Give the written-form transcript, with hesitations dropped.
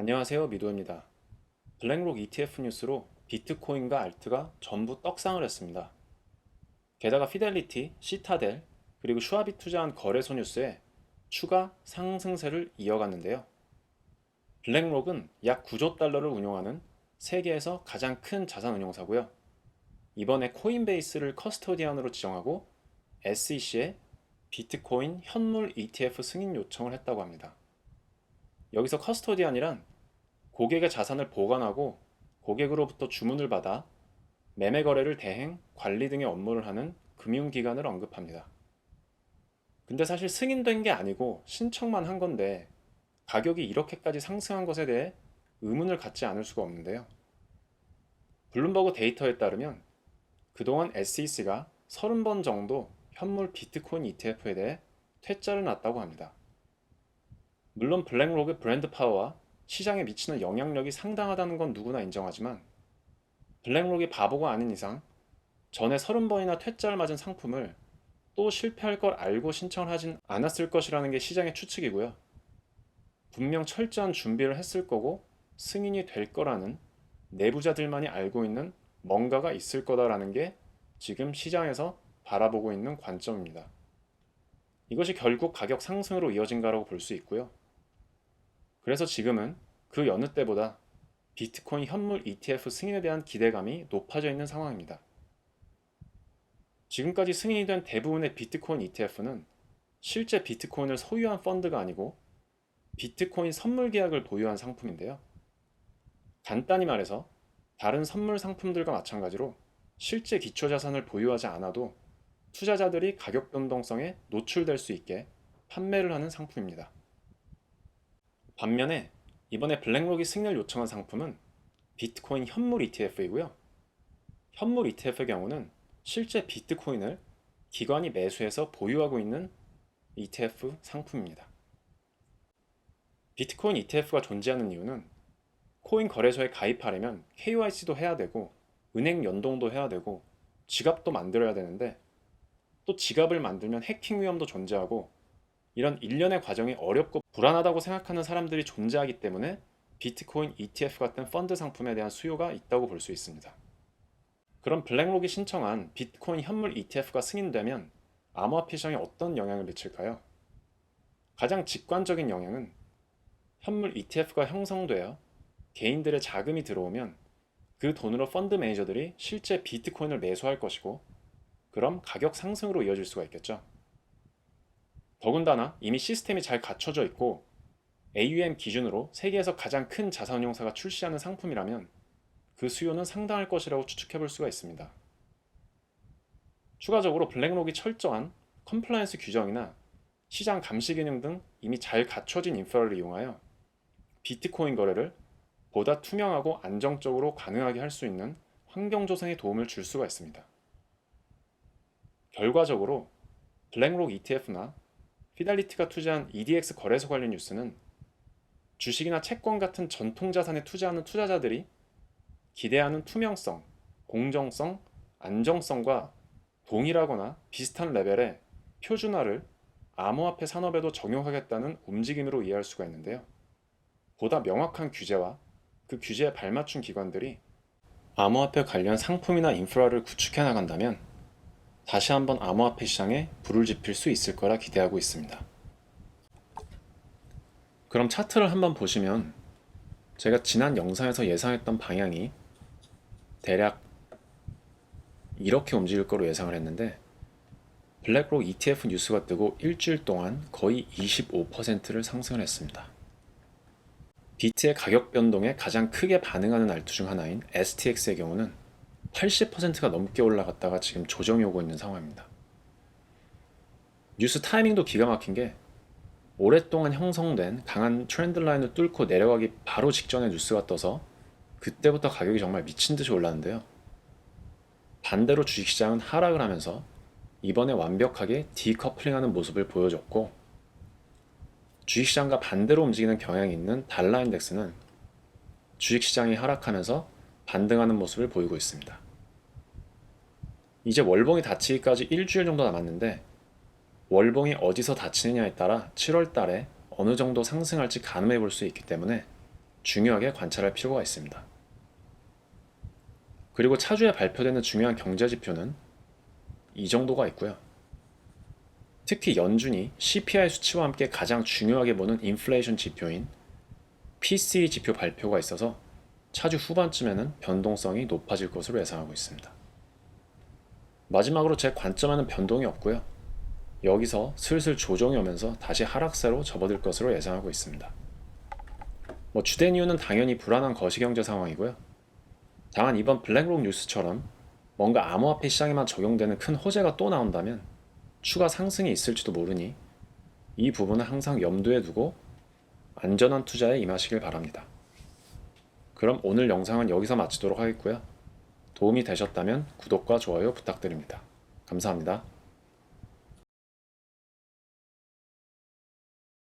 안녕하세요, 미도입니다. 블랙록 ETF 뉴스로 비트코인과 알트가 전부 떡상을 했습니다. 게다가 피델리티, 시타델, 그리고 슈아비 투자한 거래소 뉴스에 추가 상승세를 이어갔는데요. 블랙록은 약 9조 달러를 운용하는 세계에서 가장 큰 자산운용사고요. 이번에 코인베이스를 커스토디안으로 지정하고 SEC에 비트코인 현물 ETF 승인 요청을 했다고 합니다. 여기서 커스토디안이란 고객의 자산을 보관하고 고객으로부터 주문을 받아 매매 거래를 대행, 관리 등의 업무를 하는 금융기관을 언급합니다. 근데 사실 승인된 게 아니고 신청만 한 건데 가격이 이렇게까지 상승한 것에 대해 의문을 갖지 않을 수가 없는데요. 블룸버그 데이터에 따르면 그동안 SEC가 30번 정도 현물 비트코인 ETF에 대해 퇴짜를 놨다고 합니다. 물론 블랙록의 브랜드 파워와 시장에 미치는 영향력이 상당하다는 건 누구나 인정하지만 블랙록이 바보가 아닌 이상 전에 30번이나 퇴짜를 맞은 상품을 또 실패할 걸 알고 신청을 하진 않았을 것이라는 게 시장의 추측이고요. 분명 철저한 준비를 했을 거고 승인이 될 거라는 내부자들만이 알고 있는 뭔가가 있을 거다라는 게 지금 시장에서 바라보고 있는 관점입니다. 이것이 결국 가격 상승으로 이어진가라고 볼 수 있고요. 그래서 지금은 그 여느 때보다 비트코인 현물 ETF 승인에 대한 기대감이 높아져 있는 상황입니다. 지금까지 승인이 된 대부분의 비트코인 ETF는 실제 비트코인을 소유한 펀드가 아니고 비트코인 선물 계약을 보유한 상품인데요. 간단히 말해서 다른 선물 상품들과 마찬가지로 실제 기초자산을 보유하지 않아도 투자자들이 가격 변동성에 노출될 수 있게 판매를 하는 상품입니다. 반면에 이번에 블랙록이 승인을 요청한 상품은 비트코인 현물 ETF이고요. 현물 ETF의 경우는 실제 비트코인을 기관이 매수해서 보유하고 있는 ETF 상품입니다. 비트코인 ETF가 존재하는 이유는 코인 거래소에 가입하려면 KYC도 해야 되고 은행 연동도 해야 되고 지갑도 만들어야 되는데 또 지갑을 만들면 해킹 위험도 존재하고 이런 일련의 과정이 어렵고 불안하다고 생각하는 사람들이 존재하기 때문에 비트코인 ETF 같은 펀드 상품에 대한 수요가 있다고 볼 수 있습니다. 그럼 블랙록이 신청한 비트코인 현물 ETF가 승인되면 암호화폐 시장에 어떤 영향을 미칠까요? 가장 직관적인 영향은 현물 ETF가 형성되어 개인들의 자금이 들어오면 그 돈으로 펀드 매니저들이 실제 비트코인을 매수할 것이고 그럼 가격 상승으로 이어질 수가 있겠죠. 더군다나 이미 시스템이 잘 갖춰져 있고 AUM 기준으로 세계에서 가장 큰 자산운용사가 출시하는 상품이라면 그 수요는 상당할 것이라고 추측해 볼 수가 있습니다. 추가적으로 블랙록이 철저한 컴플라이언스 규정이나 시장 감시 기능 등 이미 잘 갖춰진 인프라를 이용하여 비트코인 거래를 보다 투명하고 안정적으로 가능하게 할 수 있는 환경 조성에 도움을 줄 수가 있습니다. 결과적으로 블랙록 ETF나 피델리티가 투자한 EDX 거래소 관련 뉴스는 주식이나 채권 같은 전통 자산에 투자하는 투자자들이 기대하는 투명성, 공정성, 안정성과 동일하거나 비슷한 레벨의 표준화를 암호화폐 산업에도 적용하겠다는 움직임으로 이해할 수가 있는데요. 보다 명확한 규제와 그 규제에 발맞춘 기관들이 암호화폐 관련 상품이나 인프라를 구축해 나간다면 다시 한번 암호화폐 시장에 불을 지필 수 있을 거라 기대하고 있습니다. 그럼 차트를 한번 보시면 제가 지난 영상에서 예상했던 방향이 대략 이렇게 움직일 거로 예상을 했는데 블랙록 ETF 뉴스가 뜨고 일주일 동안 거의 25%를 상승을 했습니다. 비트의 가격 변동에 가장 크게 반응하는 알트 중 하나인 STX의 경우는 80%가 넘게 올라갔다가 지금 조정이 오고 있는 상황입니다. 뉴스 타이밍도 기가 막힌 게 오랫동안 형성된 강한 트렌드 라인을 뚫고 내려가기 바로 직전에 뉴스가 떠서 그때부터 가격이 정말 미친 듯이 올랐는데요. 반대로 주식시장은 하락을 하면서 이번에 완벽하게 디커플링하는 모습을 보여줬고 주식시장과 반대로 움직이는 경향이 있는 달러 인덱스는 주식시장이 하락하면서 반등하는 모습을 보이고 있습니다. 이제 월봉이 닫히기까지 일주일 정도 남았는데 월봉이 어디서 닫히느냐에 따라 7월 달에 어느 정도 상승할지 가늠해 볼 수 있기 때문에 중요하게 관찰할 필요가 있습니다. 그리고 차주에 발표되는 중요한 경제 지표는 이 정도가 있고요. 특히 연준이 CPI 수치와 함께 가장 중요하게 보는 인플레이션 지표인 PCE 지표 발표가 있어서 차주 후반쯤에는 변동성이 높아질 것으로 예상하고 있습니다. 마지막으로 제 관점에는 변동이 없고요. 여기서 슬슬 조정이 오면서 다시 하락세로 접어들 것으로 예상하고 있습니다. 주된 이유는 당연히 불안한 거시경제 상황이고요. 다만 이번 블랙록 뉴스처럼 뭔가 암호화폐 시장에만 적용되는 큰 호재가 또 나온다면 추가 상승이 있을지도 모르니 이 부분은 항상 염두에 두고 안전한 투자에 임하시길 바랍니다. 그럼 오늘 영상은 여기서 마치도록 하겠고요. 도움이 되셨다면 구독과 좋아요 부탁드립니다. 감사합니다.